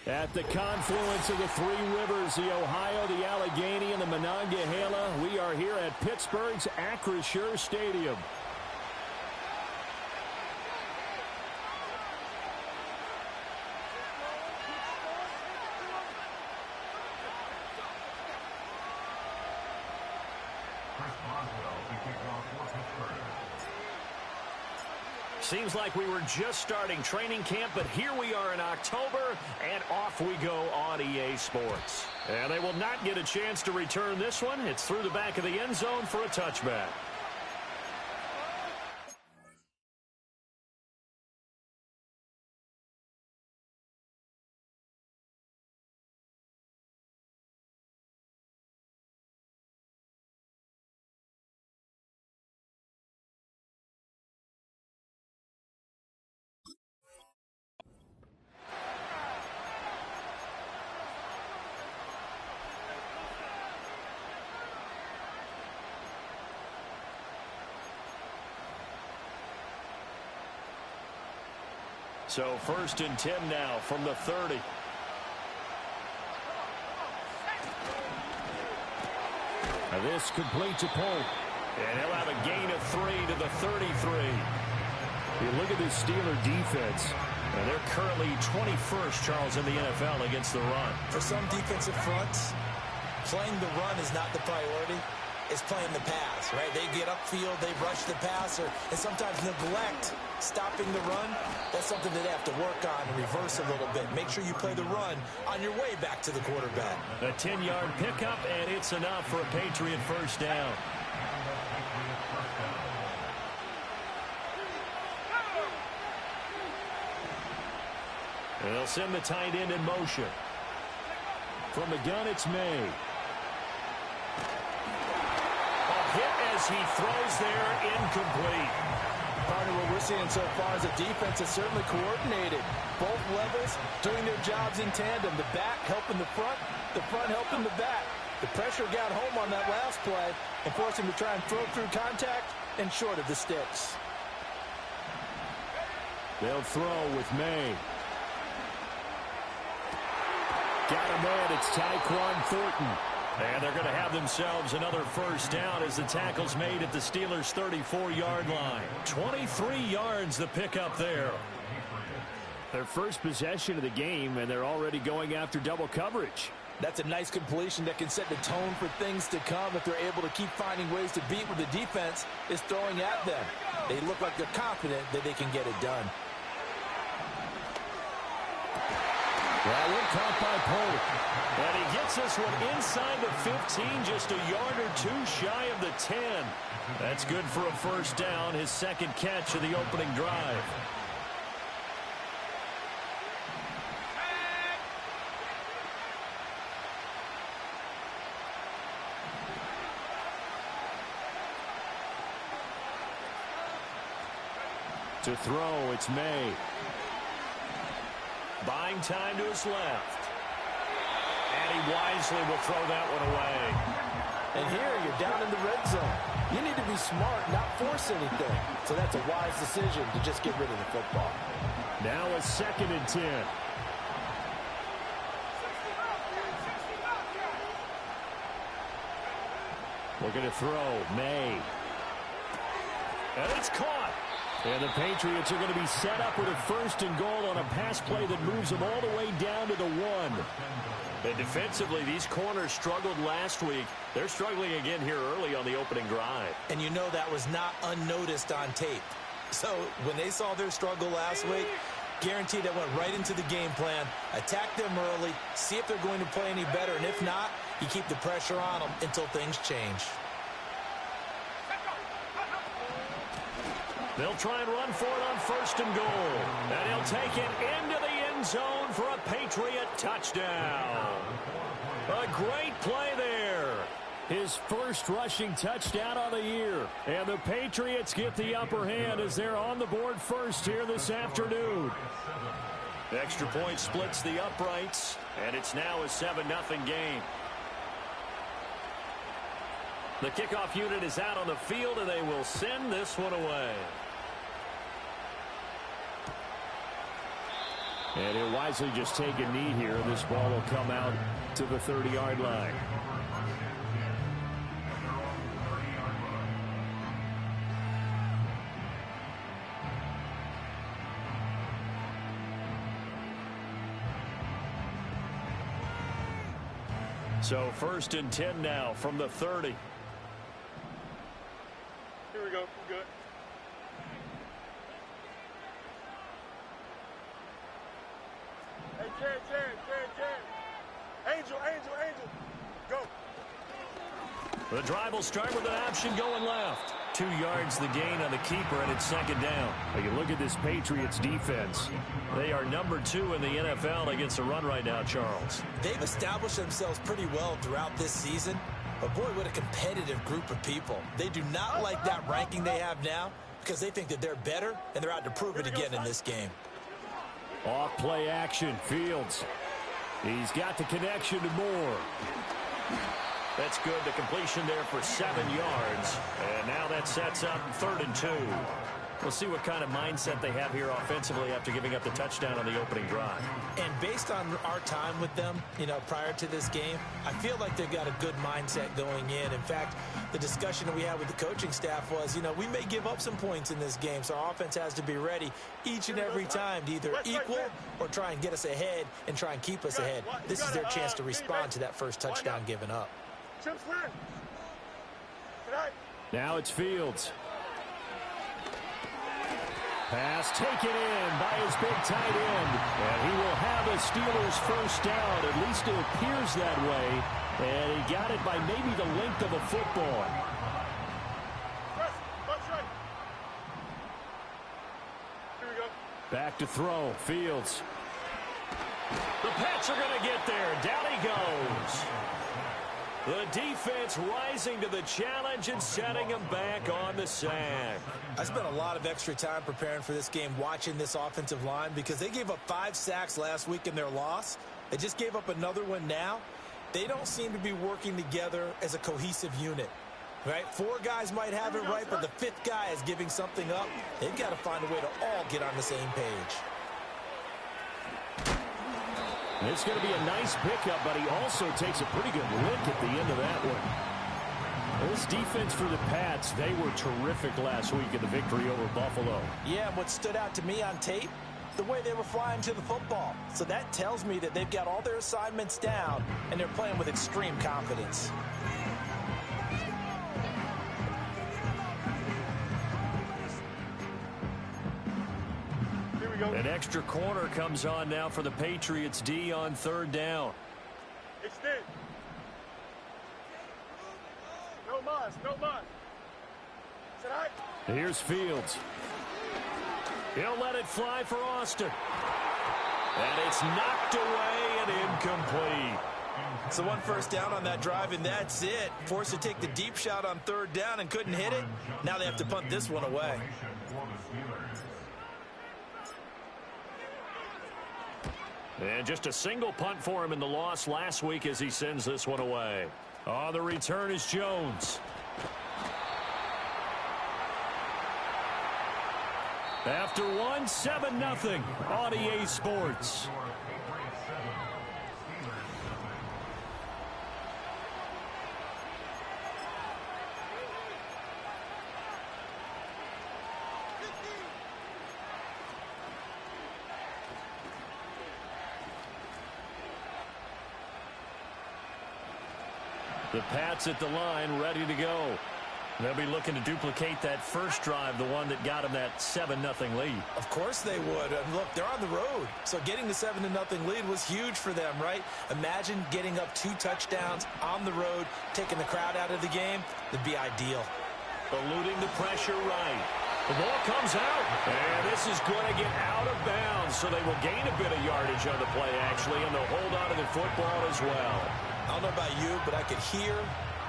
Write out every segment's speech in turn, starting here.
At the confluence of the three rivers, the Ohio, the Allegheny, and the Monongahela, we are here at Pittsburgh's Acrisure Stadium. Seems like we were just starting training camp, but here we are in October, and off we go on EA Sports. And they will not get a chance to return this one. It's through the back of the end zone for a touchback. So 1st and 10 now from the 30. Now this complete to Polk. And he'll have a gain of 3 to the 33. You look at this Steeler defense. And they're currently 21st, Charles, in the NFL against the run. For some defensive fronts, playing the run is not the priority. It's playing the pass, right? They get upfield, they rush the passer, and sometimes neglect stopping the run. That's something that they have to work on and reverse a little bit. Make sure you play the run on your way back to the quarterback. A 10-yard pickup, and it's enough for a Patriot first down. And they'll send the tight end in motion. From the gun, it's May. Hit as he throws there, incomplete. Part of what we're seeing so far is the defense is certainly coordinated. Both levels doing their jobs in tandem. The back helping the front helping the back. The pressure got home on that last play and forced him to try and throw through contact and short of the sticks. They'll throw with May. Got him in. It's Tyquan Thornton. And they're going to have themselves another first down as the tackle's made at the Steelers' 34-yard line. 23 yards the pickup there. Their first possession of the game, and they're already going after double coverage. That's a nice completion that can set the tone for things to come if they're able to keep finding ways to beat what the defense is throwing at them. They look like they're confident that they can get it done. Well, one caught by Polk. And he gets this one inside the 15, just a yard or two shy of the 10. That's good for a first down, his second catch of the opening drive. To throw, it's May. Buying time to his left. And he wisely will throw that one away. And here you're down in the red zone. You need to be smart, not force anything. So that's a wise decision to just get rid of the football. Now a 2nd and 10. Looking to throw, May. And it's caught. And the Patriots are going to be set up with a 1st and goal on a pass play that moves them all the way down to the 1. And defensively, these corners struggled last week. They're struggling again here early on the opening drive. And you know that was not unnoticed on tape. So when they saw their struggle last week, guaranteed that went right into the game plan. Attack them early, see if they're going to play any better. And if not, you keep the pressure on them until things change. They'll try and run for it on 1st and goal. And he'll take it into the end zone for a Patriot touchdown. A great play there. His first rushing touchdown of the year. And the Patriots get the upper hand as they're on the board first here this afternoon. Extra point splits the uprights, and it's now a 7-0 game. The kickoff unit is out on the field, and they will send this one away. And he'll wisely just take a knee here. This ball will come out to the 30-yard line. So 1st and 10 now from the 30. Here we go. We're good. Hey, Jared. Angel. Go. The drive will start with an option going left. 2 yards the gain on the keeper, and it's 2nd down. Well, you look at this Patriots defense. They are number 2 in the NFL against the run right now, Charles. They've established themselves pretty well throughout this season. But, boy, what a competitive group of people. They do not like that ranking they have now because they think that they're better, and they're out to prove it again in this game. Off play action, Fields. He's got the connection to Moore. That's good. The completion there for 7 yards. And now that sets up 3rd and 2. We'll see what kind of mindset they have here offensively after giving up the touchdown on the opening drive. And based on our time with them, prior to this game, I feel like they've got a good mindset going in. In fact, the discussion that we had with the coaching staff was, we may give up some points in this game, so our offense has to be ready each and every time to either equal or try and get us ahead and try and keep us ahead. This is their chance to respond to that first touchdown given up. Now it's Fields. Pass taken in by his big tight end. And he will have a Steelers first down. At least it appears that way. And he got it by maybe the length of a football. Here we go. Back to throw. Fields. The Pats are going to get there. Down he goes. The defense rising to the challenge and setting them back on the sack. I spent a lot of extra time preparing for this game watching this offensive line because they gave up 5 sacks last week in their loss. They just gave up another one now. They don't seem to be working together as a cohesive unit. Right? 4 guys might have it right, but the 5th guy is giving something up. They've got to find a way to all get on the same page. It's going to be a nice pickup, but he also takes a pretty good lick at the end of that one. This defense for the Pats, they were terrific last week in the victory over Buffalo. Yeah, and what stood out to me on tape, the way they were flying to the football. So that tells me that they've got all their assignments down, and they're playing with extreme confidence. An extra corner comes on now for the Patriots D on 3rd down. Extend. No mas. Tonight. Here's Fields. He'll let it fly for Austin. And it's knocked away and incomplete. So 1 first down on that drive, and that's it. Forced to take the deep shot on 3rd down and couldn't hit it. Now they have to punt this one away. And just a single punt for him in the loss last week as he sends this one away. On the return is Jones. After 7-0 on EA Sports. The Pats at the line, ready to go. They'll be looking to duplicate that first drive, the one that got them that 7-0 lead. Of course they would. Look, they're on the road. So getting the 7-0 lead was huge for them, right? Imagine getting up 2 touchdowns on the road, taking the crowd out of the game. It'd be ideal. Eluding the pressure right. The ball comes out. And this is going to get out of bounds. So they will gain a bit of yardage on the play, actually, and they'll hold on to the football as well. I don't know about you, but I could hear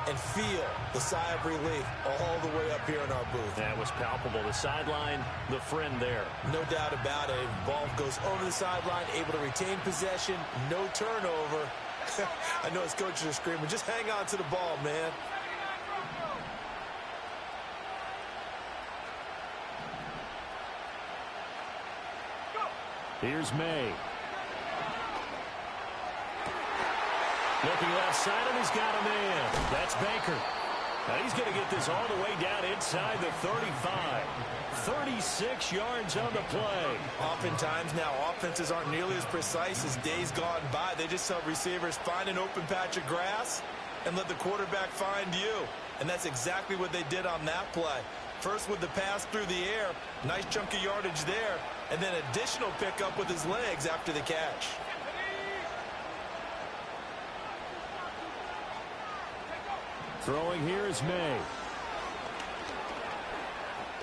and feel the sigh of relief all the way up here in our booth. That was palpable. The sideline, the friend there. No doubt about it. Ball goes over the sideline, able to retain possession, no turnover. I know his coaches are screaming, just hang on to the ball, man. Here's May. Looking left side, and he's got a man. That's Baker. Now he's going to get this all the way down inside the 35. 36 yards on the play. Oftentimes now, offenses aren't nearly as precise as days gone by. They just tell receivers, find an open patch of grass and let the quarterback find you. And that's exactly what they did on that play. First with the pass through the air, nice chunk of yardage there, and then additional pickup with his legs after the catch. Throwing here is May.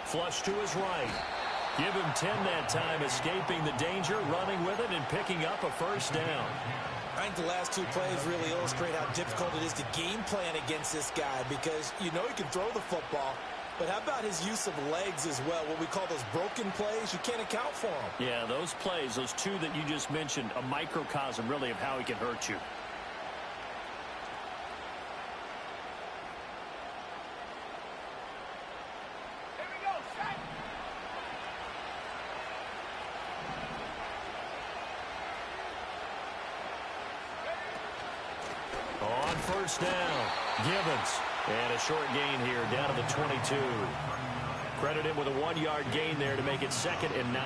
Flush to his right. Give him 10 that time, escaping the danger, running with it, and picking up a first down. I think the last two plays really illustrate how difficult it is to game plan against this guy, because you know he can throw the football, but how about his use of legs as well? What we call those broken plays, you can't account for them. Yeah, those plays, those two that you just mentioned, a microcosm really of how he can hurt you. On first down, Gibbons. And a short gain here down to the 22. Credit him with a 1-yard gain there to make it 2nd and 9.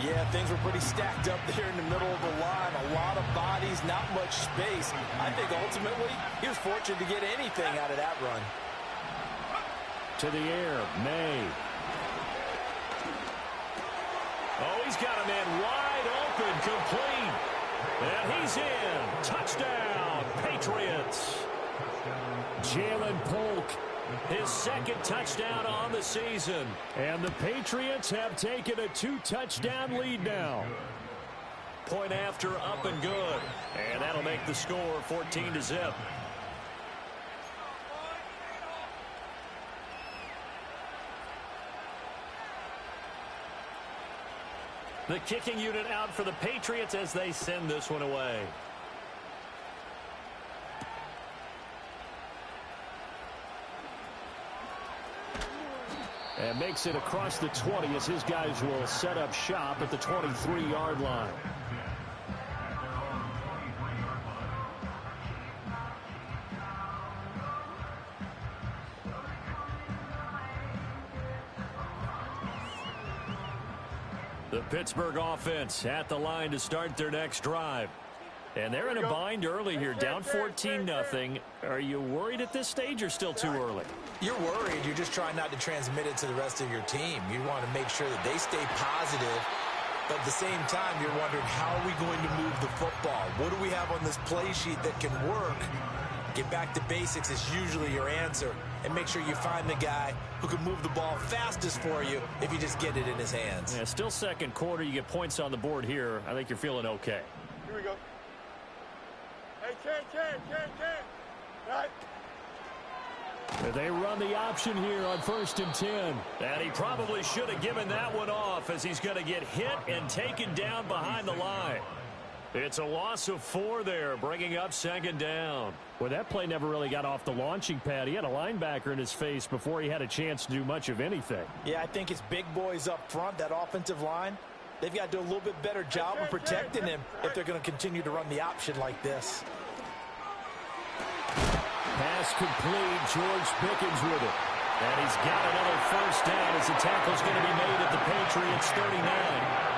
Yeah, things were pretty stacked up there in the middle of the line. A lot of bodies, not much space. I think ultimately he was fortunate to get anything out of that run. To the air, May. Oh, he's got a man wide open, complete. And he's in. Touchdown, Patriots. Jalen Polk, his 2nd touchdown on the season. And the Patriots have taken a 2-touchdown lead now. Point after, up and good. And that'll make the score 14-0. The kicking unit out for the Patriots as they send this one away. And makes it across the 20 as his guys will set up shop at the 23-yard line. The Pittsburgh offense at the line to start their next drive. And they're in a bind early here, down 14-0. Are you worried at this stage or still too early? You're worried. You're just trying not to transmit it to the rest of your team. You want to make sure that they stay positive. But at the same time, you're wondering, how are we going to move the football? What do we have on this play sheet that can work? Get back to basics is usually your answer. And make sure you find the guy who can move the ball fastest for you if you just get it in his hands. Yeah, still second quarter. You get points on the board here. I think you're feeling okay. Here we go. Hey, can. Right. They run the option here on 1st and 10. And he probably should have given that one off, as he's going to get hit and taken down behind the line. It's a loss of 4 there, bringing up 2nd down. Well, that play never really got off the launching pad. He had a linebacker in his face before he had a chance to do much of anything. Yeah, I think it's big boys up front, that offensive line. They've got to do a little bit better job of protecting him if they're going to continue to run the option like this. Pass complete. George Pickens with it. And he's got another first down as the tackle's going to be made at the Patriots 39.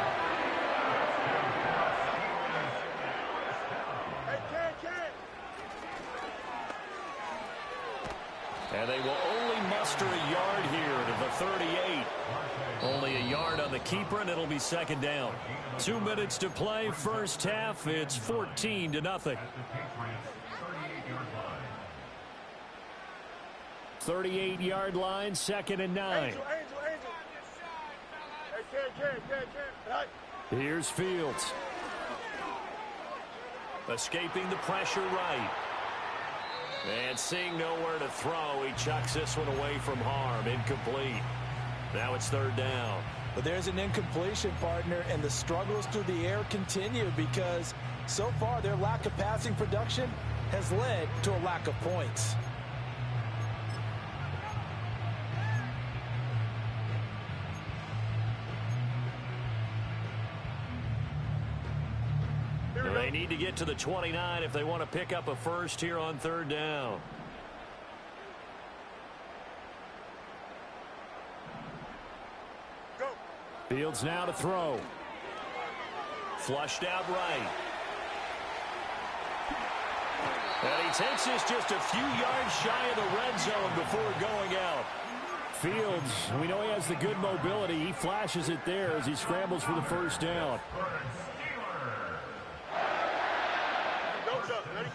And they will only muster a yard here to the 38. Only a yard on the keeper, and it'll be 2nd down. 2 minutes to play, first half. It's 14-0. 38-yard line, 2nd and 9. Angel. Hey, can. Right. Here's Fields. Escaping the pressure right. And seeing nowhere to throw, he chucks this one away from harm. Incomplete. Now it's 3rd down. But there's an incompletion, partner, and the struggles through the air continue because so far their lack of passing production has led to a lack of points. Here we go. They need to get to the 29 if they want to pick up a first here on third down. Go. Fields now to throw. Flushed out right. And he takes this just a few yards shy of the red zone before going out. Fields, we know he has the good mobility. He flashes it there as he scrambles for the first down. Go, Chuck. Ready?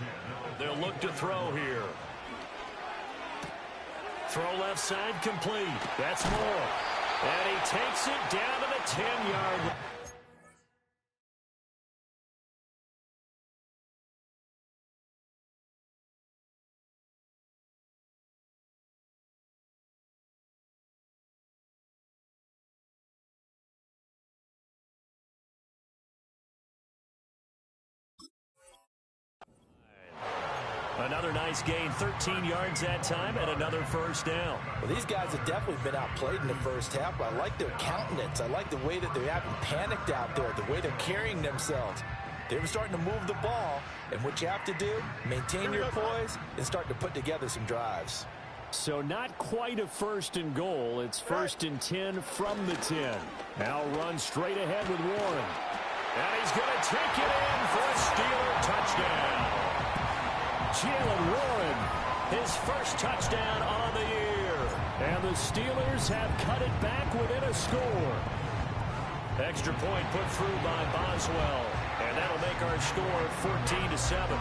They'll look to throw here. Throw left side complete. That's more. And he takes it down to the 10-yard line. Another nice gain, 13 yards that time, and another first down. Well, these guys have definitely been outplayed in the first half, but I like their countenance. I like the way that they haven't panicked out there, the way they're carrying themselves. They're starting to move the ball, and what you have to do, maintain your poise and start to put together some drives. So not quite a first and goal. It's first and 10 from the 10. Now run straight ahead with Warren. And he's going to take it in for a Steeler touchdown. Jalen Warren, his first touchdown on the year. And the Steelers have cut it back within a score. Extra point put through by Boswell. And that'll make our score 14-7.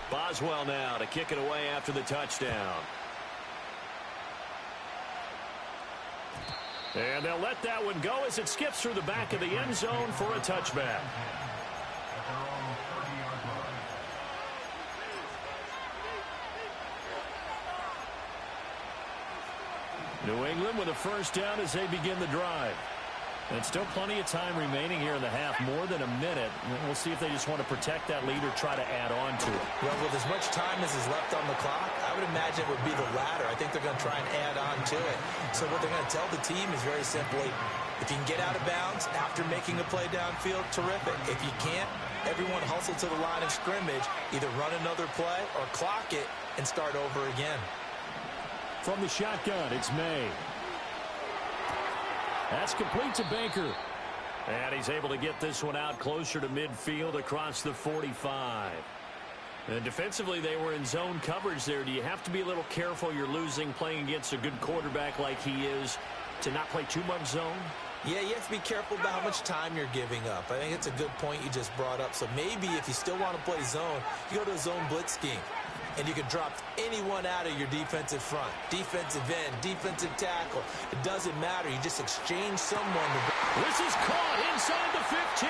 Boswell now to kick it away after the touchdown. And they'll let that one go as it skips through the back of the end zone for a touchback. New England with a first down as they begin the drive. And still plenty of time remaining here in the half, more than a minute. We'll see if they just want to protect that lead or try to add on to it. Well, with as much time as is left on the clock, I would imagine it would be the latter. I think they're going to try and add on to it. So what they're going to tell the team is very simply, if you can get out of bounds after making a play downfield, terrific. If you can't, everyone hustle to the line of scrimmage, either run another play or clock it and start over again. From the shotgun, it's May. That's complete to Baker. And he's able to get this one out closer to midfield across the 45. And defensively, they were in zone coverage there. Do you have to be a little careful you're losing playing against a good quarterback like he is to not play too much zone? Yeah, you have to be careful about how much time you're giving up. I think it's a good point you just brought up. So maybe if you still want to play zone, you go to a zone blitz scheme. And you can drop anyone out of your defensive front. Defensive end, defensive tackle. It doesn't matter. You just exchange someone. This is caught inside the 15.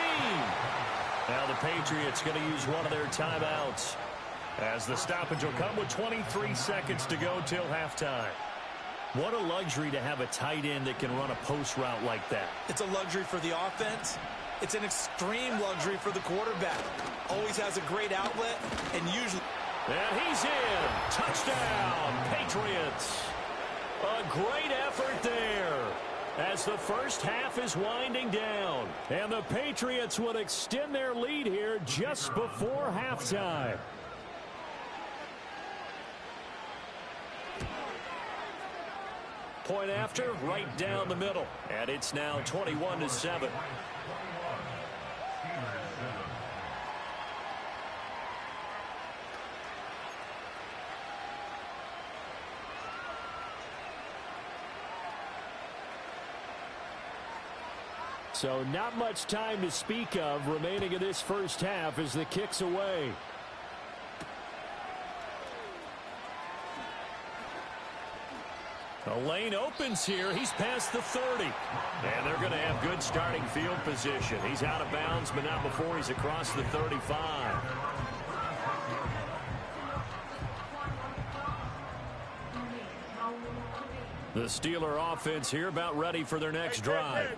Now the Patriots going to use one of their timeouts as the stoppage will come with 23 seconds to go till halftime. What a luxury to have a tight end that can run a post route like that. It's a luxury for the offense. It's an extreme luxury for the quarterback. Always has a great outlet and usually... And he's in. Touchdown, Patriots. A great effort there as the first half is winding down. And the Patriots will extend their lead here just before halftime. Point after, right down the middle. And it's now 21-7. So not much time to speak of remaining in this first half as the kick's away. The lane opens here. He's past the 30. And they're going to have good starting field position. He's out of bounds, but not before he's across the 35. The Steeler offense here about ready for their next drive.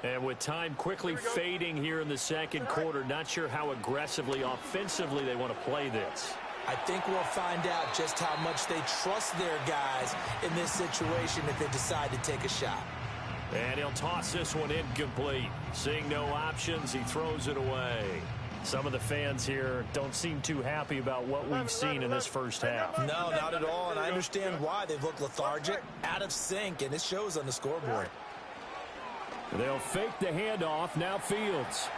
And with time quickly fading here in the second quarter, not sure how aggressively, offensively they want to play this. I think we'll find out just how much they trust their guys in this situation if they decide to take a shot. And he'll toss this one incomplete. Seeing no options, he throws it away. Some of the fans here don't seem too happy about what we've seen in this first half. No, not at all, and I understand why. They've looked lethargic, out of sync, and it shows on the scoreboard. They'll fake the handoff. Now Fields.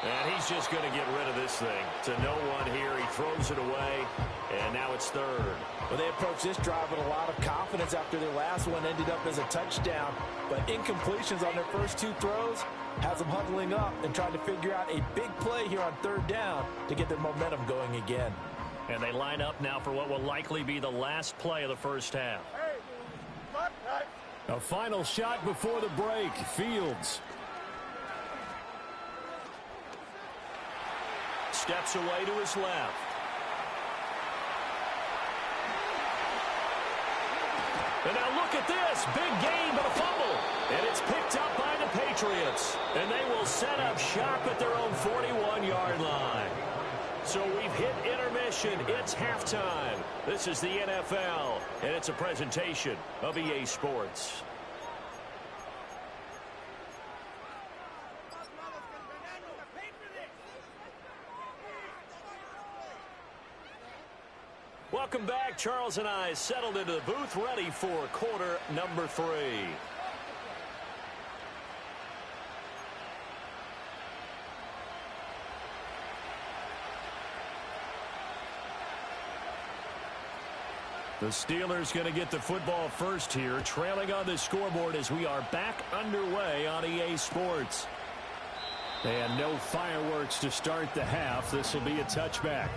And he's just going to get rid of this thing. To no one here. He throws it away, and now it's third. Well, they approached this drive with a lot of confidence after their last one ended up as a touchdown. But incompletions on their first two throws has them huddling up and trying to figure out a big play here on third down to get their momentum going again. And they line up now for what will likely be the last play of the first half. A final shot before the break. Fields. Steps away to his left. And now look at this. Big gain, but a fumble. And it's picked up by the Patriots. And they will set up shop at their own 41-yard line. So we've hit intermission. It's halftime. This is the NFL, and it's a presentation of EA Sports. Welcome back. Charles and I settled into the booth, ready for quarter number 3. The Steelers going to get the football first here, trailing on the scoreboard as we are back underway on EA Sports. And no fireworks to start the half. This will be a touchback.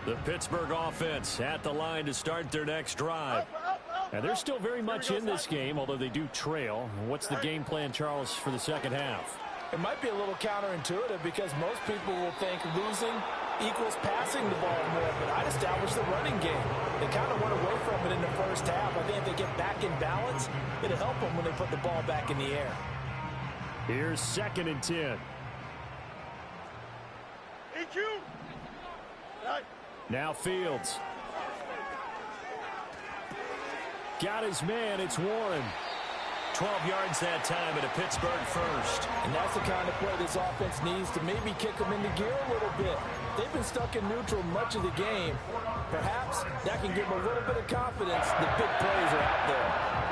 The Pittsburgh offense at the line to start their next drive. And they're still very much in this game, although they do trail. What's the game plan, Charles, for the second half? It might be a little counterintuitive because most people will think losing equals passing the ball more, but I'd establish the running game. They kind of went away from it in the first half. I think if they get back in balance, it'll help them when they put the ball back in the air. Here's 2nd and 10. EQ. Right. Now Fields. Got his man. It's Warren. 12 yards that time at a Pittsburgh first. And that's the kind of play this offense needs to maybe kick them into gear a little bit. They've been stuck in neutral much of the game. Perhaps that can give them a little bit of confidence that big plays are out there.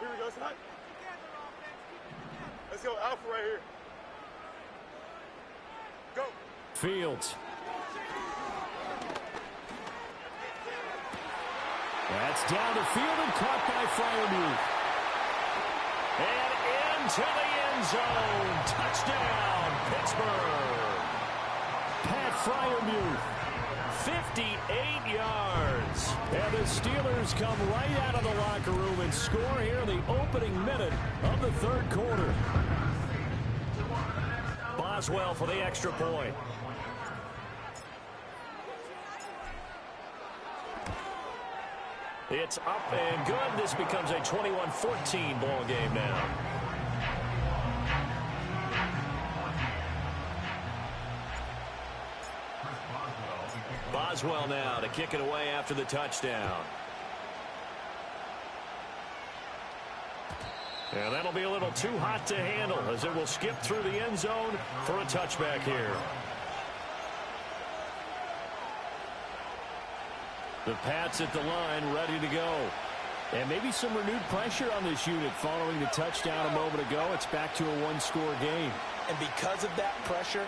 Here we go, son. Let's go, Alpha right here. Go. Fields. That's down the field and caught by Freiermuth. And into the end zone. Touchdown, Pittsburgh. Pat Freiermuth. 58 yards. And the Steelers come right out of the locker room and score here in the opening minute of the third quarter. Boswell for the extra point. It's up and good. This becomes a 21-14 ball game now. Boswell now to kick it away after the touchdown. And that'll be a little too hot to handle as it will skip through the end zone for a touchback here. The Pats at the line ready to go. And maybe some renewed pressure on this unit following the touchdown a moment ago. It's back to a one-score game. And because of that pressure,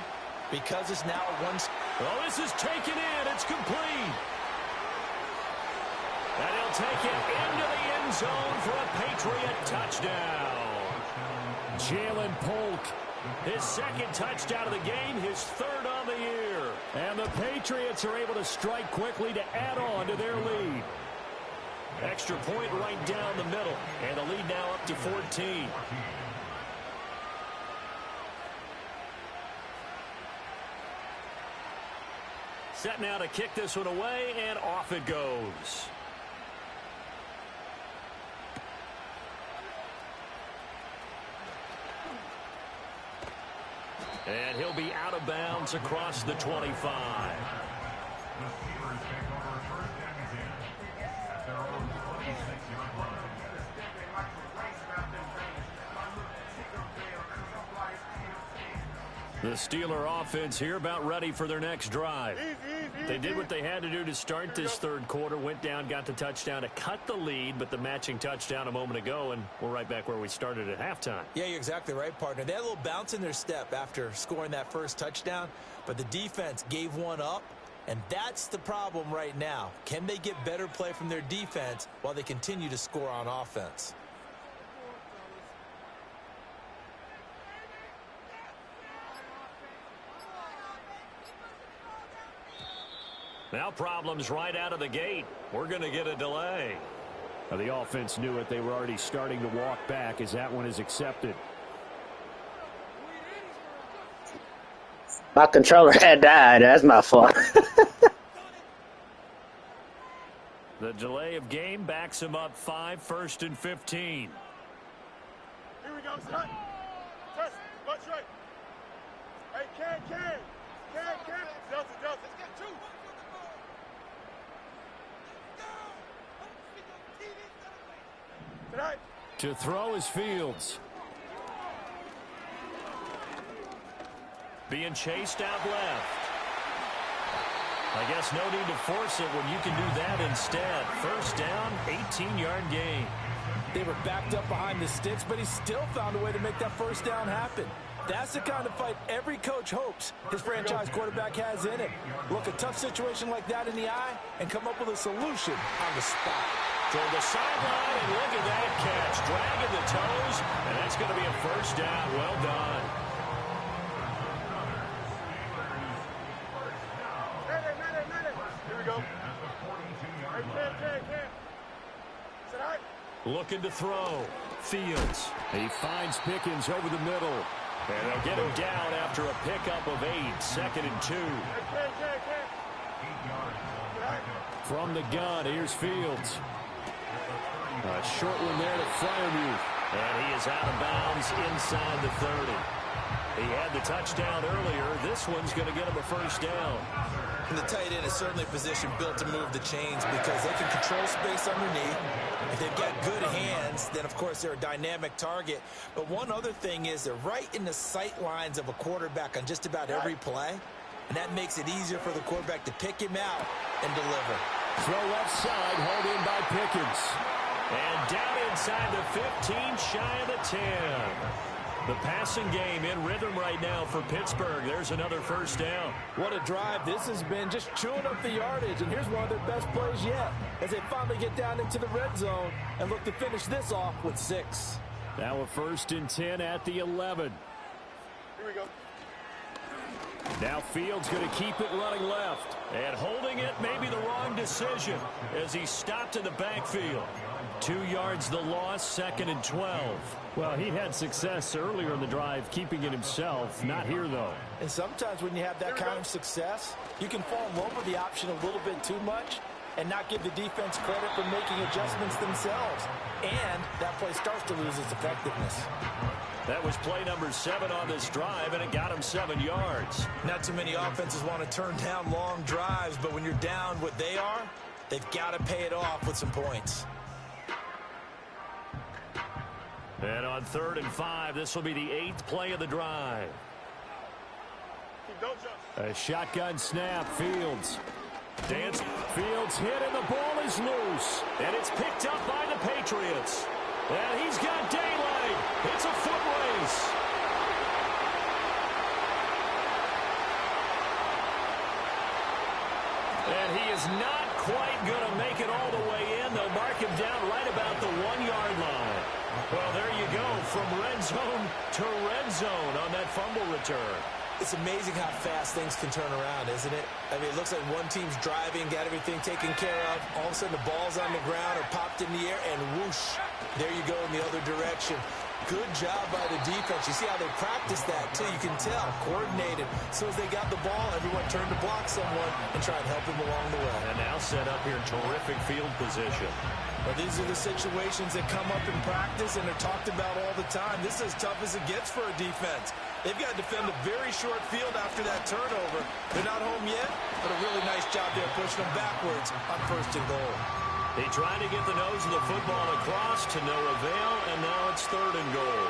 because it's now a one... Well, this is taken in. It's complete. And he'll take it into the end zone for a Patriot touchdown. Jalen Polk, his second touchdown of the game, his third on the year. And the Patriots are able to strike quickly to add on to their lead. Extra point right down the middle. And the lead now up to 14. Set now to kick this one away, and off it goes. And he'll be out of bounds across the 25. The Steeler offense here about ready for their next drive. They did what they had to do to start this third quarter, went down, got the touchdown to cut the lead, but the matching touchdown a moment ago, and we're right back where we started at halftime. Yeah, you're exactly right, partner. They had a little bounce in their step after scoring that first touchdown, but the defense gave one up, and that's the problem right now. Can they get better play from their defense while they continue to score on offense? Now problems right out of the gate. We're going to get a delay. Now the offense knew it. They were already starting to walk back as that one is accepted. My controller had died. That's my fault. The delay of game backs him up 5, 1st and 15. Here we go, son. Test. Watch right. Hey, Can. Delta. Let's get 2. Tonight. To throw is Fields. Being chased out left. I guess no need to force it when you can do that instead. First down, 18-yard gain. They were backed up behind the sticks, but he still found a way to make that first down happen. That's the kind of fight every coach hopes his franchise quarterback has in him. Look a tough situation like that in the eye and come up with a solution on the spot. Toward the sideline, and look at that catch. Dragging the toes, and that's going to be a first down. Well done. Here we go. Hey, Can. Tonight. Looking to throw. Fields. He finds Pickens over the middle. And they'll get him down after a pickup of 8. 2nd and 2. From the gun, here's Fields. A short one there to Freiermuth. And he is out of bounds inside the 30. He had the touchdown earlier. This one's going to get him a first down. And the tight end is certainly a position built to move the chains because they can control space underneath. If they've got good hands, then, of course, they're a dynamic target. But one other thing is they're right in the sight lines of a quarterback on just about every play. And that makes it easier for the quarterback to pick him out and deliver. Throw left side, hauled in by Pickens. And down inside the 15, shy of the 10. The passing game in rhythm right now for Pittsburgh. There's another first down. What a drive this has been, just chewing up the yardage. And here's one of their best plays yet as they finally get down into the red zone and look to finish this off with 6. Now a 1st and 10 at the 11. Here we go. Now Fields going to keep it running left. And holding it may be the wrong decision as he stopped in the backfield. 2 yards the loss, 2nd and 12. Well, he had success earlier in the drive keeping it himself. Not here, though. And sometimes when you have that kind of success, you can fall in love with the option a little bit too much and not give the defense credit for making adjustments themselves. And that play starts to lose its effectiveness. That was play number 7 on this drive, and it got him 7 yards. Not too many offenses want to turn down long drives, but when you're down what they are, they've got to pay it off with some points. And on 3rd and 5, this will be the 8th play of the drive. Don't jump. A shotgun snap, Fields. Dance. Fields hit and the ball is loose. And it's picked up by the Patriots. And he's got daylight. It's a foot race. And he is not quite going to make it all the way in. They'll mark him down right about the 1-yard line. Well, there you go, from red zone to red zone on that fumble return. It's amazing how fast things can turn around, isn't it? I mean, it looks like one team's driving, got everything taken care of. All of a sudden, the ball's on the ground or popped in the air, and whoosh, there you go in the other direction. Good job by the defense. You see how they practiced that, too. You can tell, coordinated. As soon as they got the ball, everyone turned to block someone and try and help him along the way. And now set up here, terrific field position. Well, these are the situations that come up in practice, and they're talked about all the time. This is as tough as it gets for a defense. They've got to defend a very short field after that turnover. They're not home yet, but a really nice job there pushing them backwards on 1st and goal. He tried to get the nose of the football across to no avail, and now it's 3rd and goal.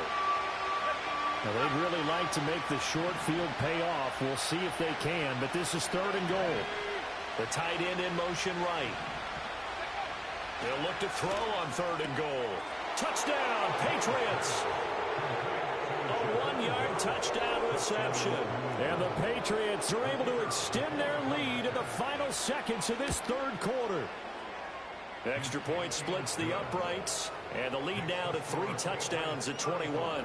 Now, they'd really like to make the short field pay off. We'll see if they can, but this is 3rd and goal. The tight end in motion right. They'll look to throw on 3rd and goal. Touchdown, Patriots! A 1-yard touchdown reception. And the Patriots are able to extend their lead in the final seconds of this 3rd quarter. Extra point splits the uprights, and the lead now to 3 touchdowns at 21.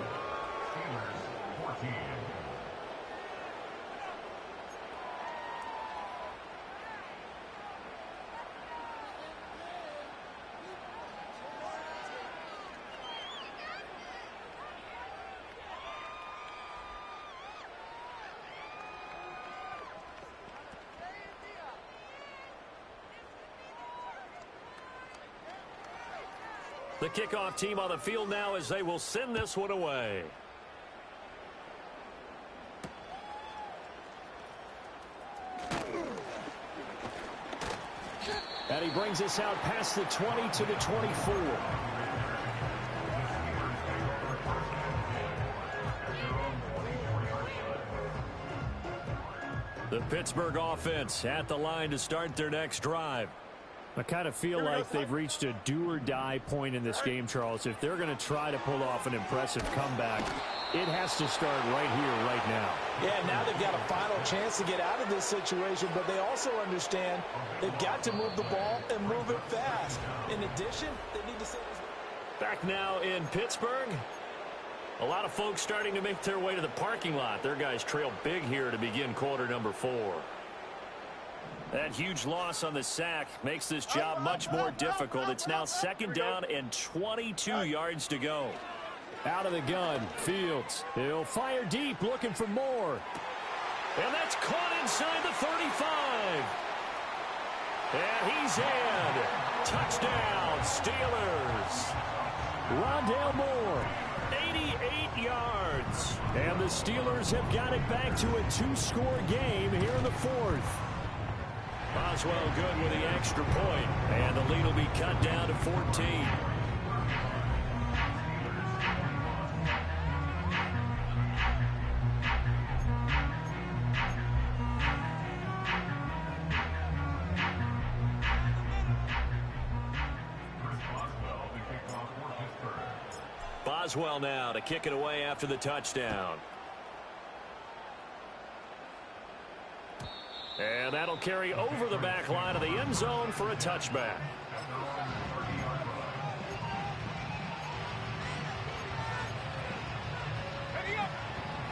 The kickoff team on the field now as they will send this one away. And he brings us out past the 20 to the 24. The Pittsburgh offense at the line to start their next drive. I kind of feel like they've reached a do-or-die point in this game, Charles. If they're going to try to pull off an impressive comeback, it has to start right here, right now. Yeah, now they've got a final chance to get out of this situation, but they also understand they've got to move the ball and move it fast. In addition, they need to say this. Back now in Pittsburgh. A lot of folks starting to make their way to the parking lot. Their guys trail big here to begin quarter number 4. That huge loss on the sack makes this job much more difficult. It's now 2nd down and 22 yards to go. Out of the gun, Fields. He'll fire deep, looking for more. And that's caught inside the 35. And he's in. Touchdown, Steelers. Rondale Moore, 88 yards. And the Steelers have got it back to a 2-score game here in the 4th. Boswell good with the extra point, and the lead will be cut down to 14. Boswell now to kick it away after the touchdown. And that'll carry over the back line of the end zone for a touchback.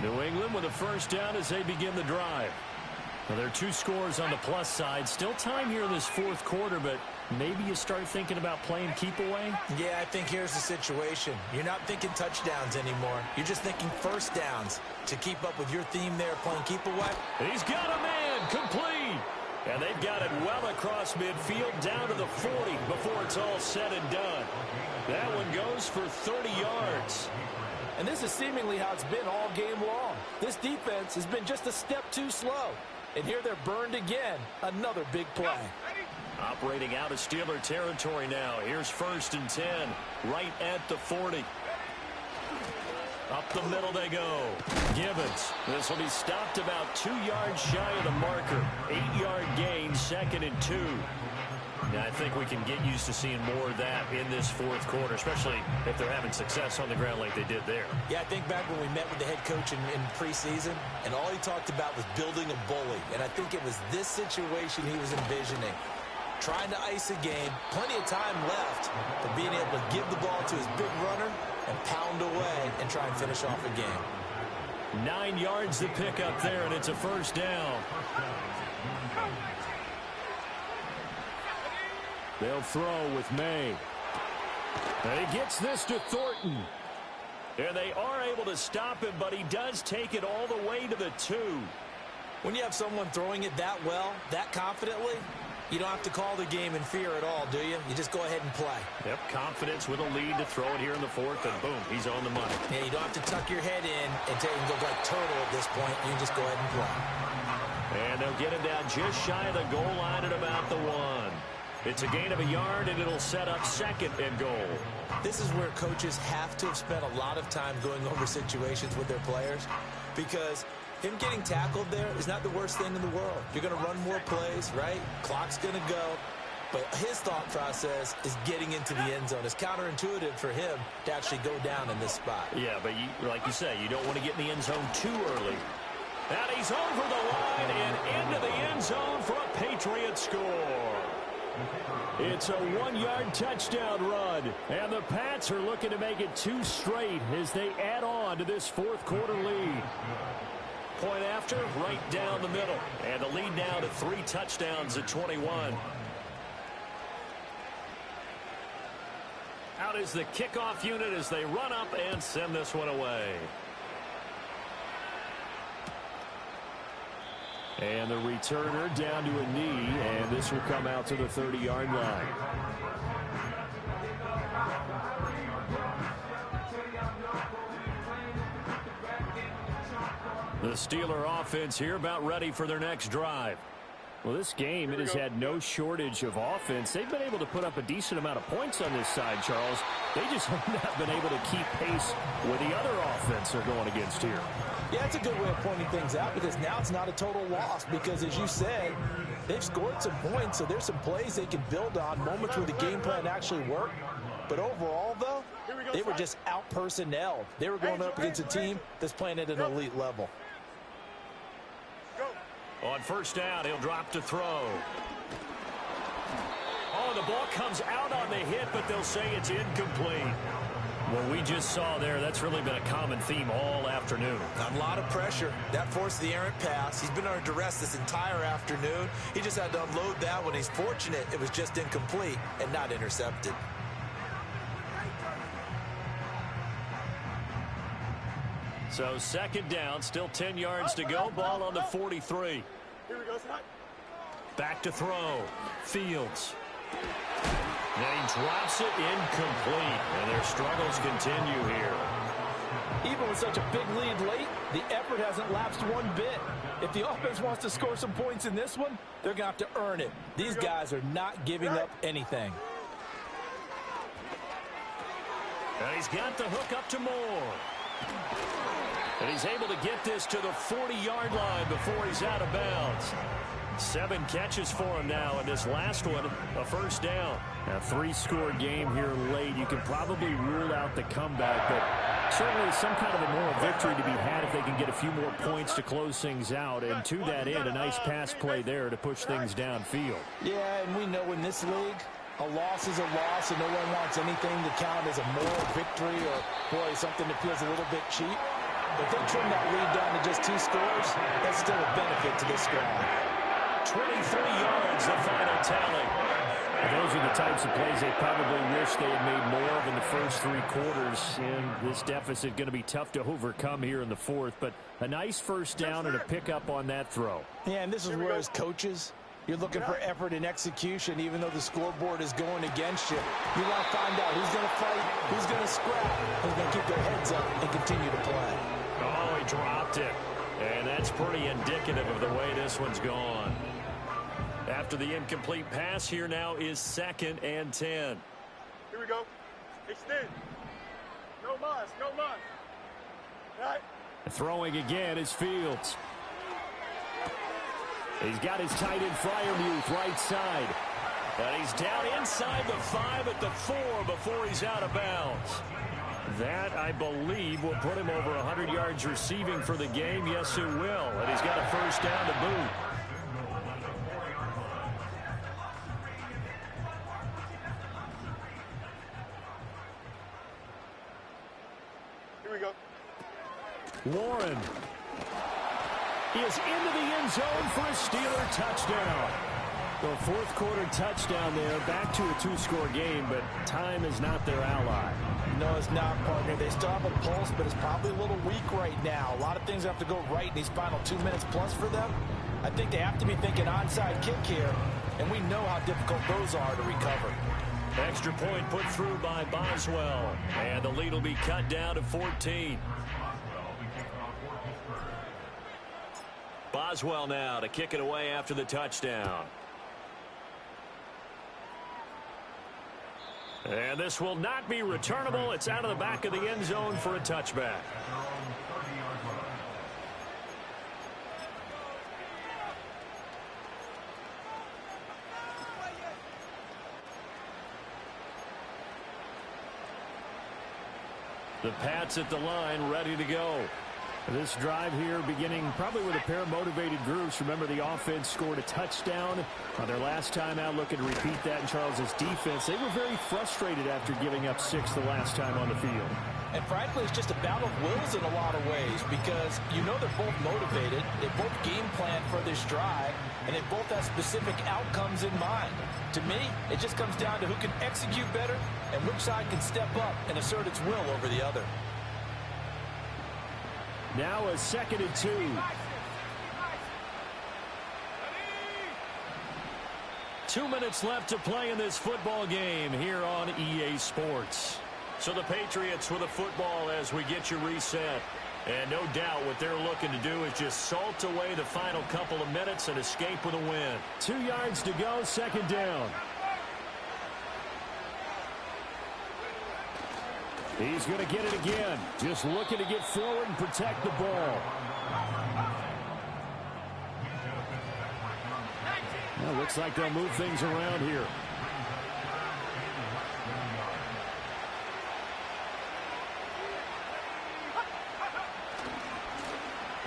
New England with a 1st down as they begin the drive. Well, there are 2 scores on the plus side. Still time here in this 4th quarter, but maybe you start thinking about playing keep away? Yeah, I think here's the situation. You're not thinking touchdowns anymore. You're just thinking 1st downs to keep up with your theme there, playing keep away. He's got a man complete. And they've got it well across midfield down to the 40 before it's all said and done. That one goes for 30 yards. And this is seemingly how it's been all game long. This defense has been just a step too slow. And here they're burned again. Another big play. Operating out of Steeler territory now. Here's 1st and 10, right at the 40. Up the middle they go. Gibbons. This will be stopped about 2 yards shy of the marker. 8-yard gain, 2nd and 2. Now, I think we can get used to seeing more of that in this fourth quarter, especially if they're having success on the ground like they did there. Yeah, I think back when we met with the head coach in preseason, and all he talked about was building a bully. And I think it was this situation he was envisioning. Trying to ice a game, plenty of time left, but being able to give the ball to his big runner and pound away and try and finish off a game. 9 yards to pick up there, and it's a first down. They'll throw with May. And he gets this to Thornton. And they are able to stop him, but he does take it all the way to the 2. When you have someone throwing it that well, that confidently, you don't have to call the game in fear at all, do you? You just go ahead and play. Yep, confidence with a lead to throw it here in the fourth, and boom, he's on the money. Yeah, you don't have to tuck your head in and take and go like turtle at this point. You just go ahead and play. And they'll get him down just shy of the goal line at about the 1. It's a gain of a yard, and it'll set up 2nd and goal. This is where coaches have to have spent a lot of time going over situations with their players, because him getting tackled there is not the worst thing in the world. You're going to run more plays, right? Clock's going to go. But his thought process is getting into the end zone. It's counterintuitive for him to actually go down in this spot. Yeah, but like you say, you don't want to get in the end zone too early. And he's over the line and into the end zone for a Patriot score. It's a 1-yard touchdown run, and the Pats are looking to make it 2 straight as they add on to this fourth quarter lead. Point after, right down the middle, and the lead now to 3 touchdowns at 21. Out is the kickoff unit as they run up and send this one away. And the returner down to a knee, and this will come out to the 30-yard line. The Steeler offense here about ready for their next drive. Well, this game, it has had no shortage of offense. They've been able to put up a decent amount of points on this side, Charles. They just have not been able to keep pace with the other offense they're going against here. Yeah, it's a good way of pointing things out, because now it's not a total loss, because as you said, they've scored some points, so there's some plays they can build on, moments where the game plan actually worked. But overall, though, they were just out-personnelled. They were going up against a team that's playing at an elite level. On first down, he'll drop to throw. Oh, the ball comes out on the hit, but they'll say it's incomplete. What we just saw there, that's really been a common theme all afternoon. A lot of pressure. That forced the errant pass. He's been under duress this entire afternoon. He just had to unload that one. He's fortunate it was just incomplete and not intercepted. So 2nd down, still 10 yards to go. Ball on the 43. Here we go, son. Back to throw. Fields. Then he drops it incomplete, and their struggles continue here. Even with such a big lead late, the effort hasn't lapsed one bit. If the offense wants to score some points in this one, they're going to have to earn it. These guys are not giving up anything. And he's got the hook up to Moore. And he's able to get this to the 40-yard line before he's out of bounds. 7 catches for him now, and this last one, a first down. A 3-score game here late. You can probably rule out the comeback, but certainly some kind of a moral victory to be had if they can get a few more points to close things out. And to that end, a nice pass play there to push things downfield. Yeah, and we know in this league, a loss is a loss, and no one wants anything to count as a moral victory or, boy, something that feels a little bit cheap. If they trim that lead down to just 2 scores, that's still a benefit to this squad. 23 yards, the final tally. And those are the types of plays they probably wish they had made more of in the first 3 quarters. And this deficit going to be tough to overcome here in the fourth. But a nice first down and a pickup on that throw. Yeah, and this is where, as coaches, you're looking for effort and execution, even though the scoreboard is going against you. You want to find out who's going to fight, who's going to scrap, who's going to keep their heads up and continue to play. Oh, he dropped it. And that's pretty indicative of the way this one's gone. After the incomplete pass, here now is 2nd and 10. Here we go. Extend. No mas, no mas. Right. Throwing again is Fields. He's got his tight end Freiermuth right side. And he's down inside the 5 at the 4 before he's out of bounds. That, I believe, will put him over 100 yards receiving for the game. Yes, it will. And he's got a first down to boot. Here we go. Warren is into the end zone for a Steeler touchdown. The fourth quarter touchdown there, back to a 2-score game, but time is not their ally. No, it's not, partner. They still have a pulse, but it's probably a little weak right now. A lot of things have to go right in these final 2 minutes plus for them. I think they have to be thinking onside kick here, and we know how difficult those are to recover. Extra point put through by Boswell, and the lead will be cut down to 14. Boswell now to kick it away after the touchdown. And this will not be returnable. It's out of the back of the end zone for a touchback. The Pats at the line, ready to go. This drive here beginning probably with a pair of motivated groups. Remember, the offense scored a touchdown on their last time out, looking to repeat that in Charles's defense. They were very frustrated after giving up 6 the last time on the field. And frankly, it's just a battle of wills in a lot of ways because you know they're both motivated. They both game plan for this drive, and they both have specific outcomes in mind. To me, it just comes down to who can execute better and which side can step up and assert its will over the other. Now a 2nd and 2. 2 minutes left to play in this football game here on EA Sports. So the Patriots with a football as we get you reset. And no doubt what they're looking to do is just salt away the final couple of minutes and escape with a win. 2 yards to go, 2nd down. He's going to get it again. Just looking to get forward and protect the ball. Well, looks like they'll move things around here.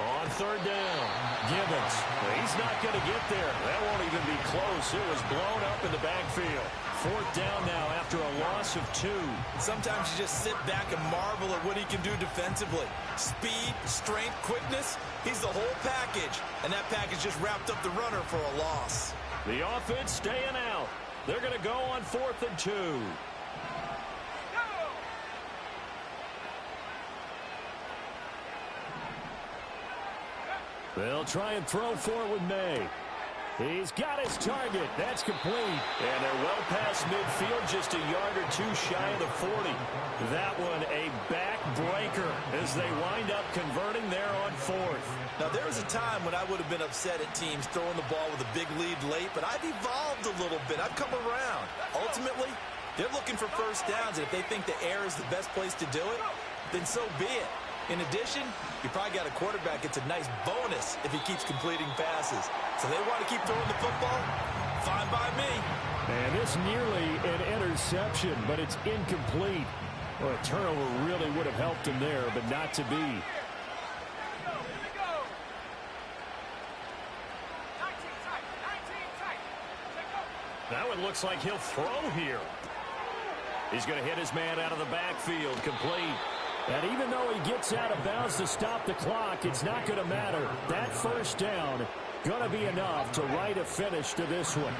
On 3rd down, Gibbons. He's not going to get there. That won't even be close. It was blown up in the backfield. 4th down now after a loss of 2. Sometimes you just sit back and marvel at what he can do defensively. Speed, strength, quickness, he's the whole package. And that package just wrapped up the runner for a loss. The offense staying out. They're going to go on 4th and 2. They'll try and throw for it with May. He's got his target. That's complete. And they're well past midfield, just a yard or 2 shy of the 40. That one a backbreaker as they wind up converting there on 4th. Now, there was a time when I would have been upset at teams throwing the ball with a big lead late, but I've evolved a little bit. I've come around. Ultimately, they're looking for first downs, and if they think the air is the best place to do it, then so be it. In addition, you probably got a quarterback gets a nice bonus if he keeps completing passes. So they want to keep throwing the football? Fine by me. And this nearly an interception, but it's incomplete. Well, a turnover really would have helped him there, but not to be. That one looks like he'll throw here. He's going to hit his man out of the backfield, complete. And even though he gets out of bounds to stop the clock, it's not going to matter. That first down going to be enough to write a finish to this one.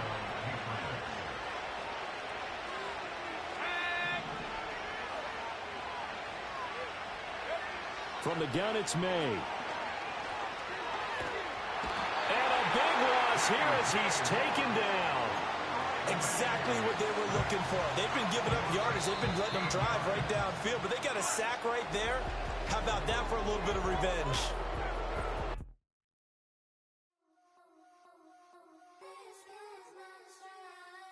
From the gun, it's May. And a big loss here as he's taken down. Exactly what they were looking for. They've been giving up yardage. They've been letting them drive right downfield, but they got a sack right there. How about that for a little bit of revenge?